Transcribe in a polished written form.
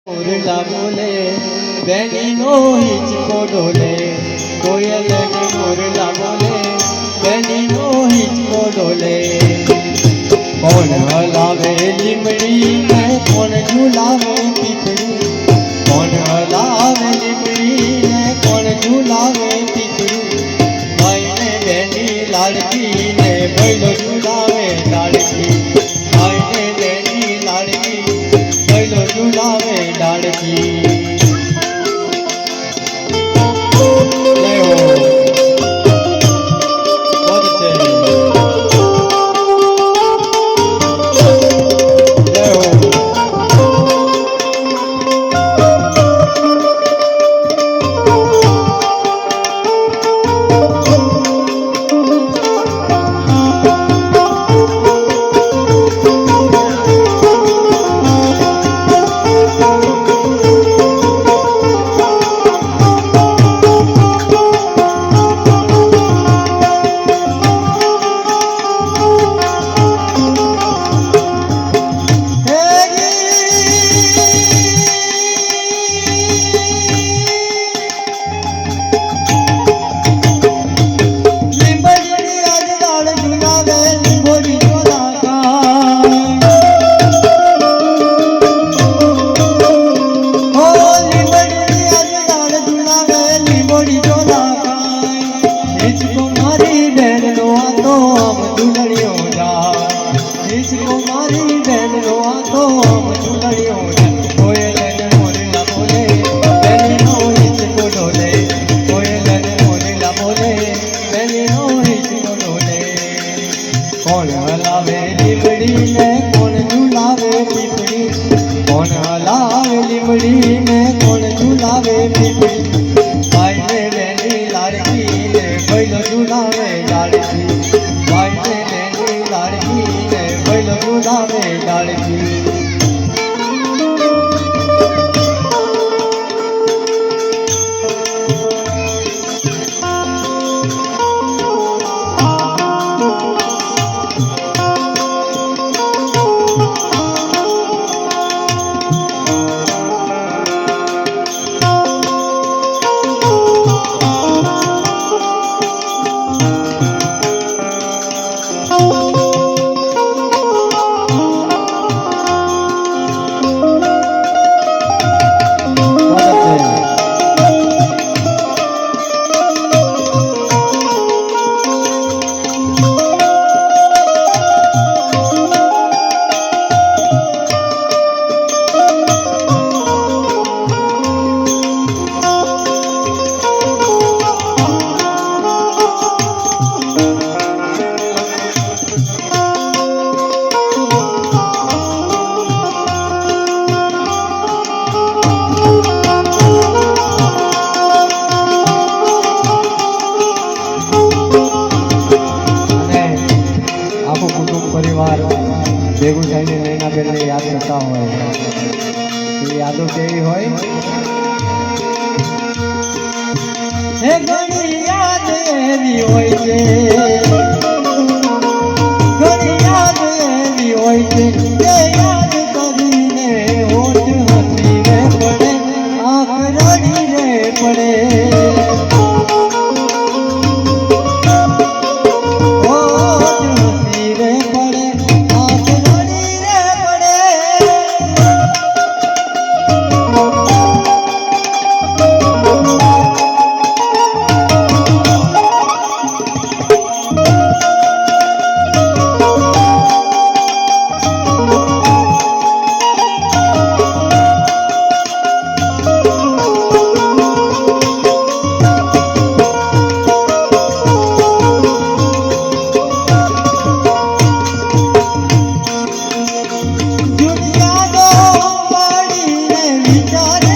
મોરલા બોલે બેની નો હિચકો ડોલે, કોયલ ને મોરલા બોલે બેની નો હિચકો ડોલે। કોણ હલાવે લીમડી ને કોણ ઝુલાવે પીપળી, કોણ હલાવે લીમડી ને કોણ ઝુલાવે પીપળી। ભાઈ ને બેની લાડકી ને ભૈલો ઝુલાવે લાડકી, ભાઈ ને બેની લાડકી ભૈલો ઝુલાવે લાડકી। કોણ હલાવે લીમડી ને કોણ ઝુલાવે પીપળી, કોણ હલાવે લીમડી ને કોણ ઝુલાવે પીપળી। ભાઈ ને બેની લાડકી ને ભૈલો ઝુલાવે લાડકી, ભાઈ ને બેની લાડકી ને ભૈલો ઝુલાવે લાડકી। परिवार भेगू थईने नैना बेन ने याद करता होय, यादों केवी होय हे घणी याद एवी होय छे, घणी याद एवी होय छे के याद करीने होठ हसी रे पड़े, आँख रड़ी रे पड़े। दुनिया दो पड़ी ने विचार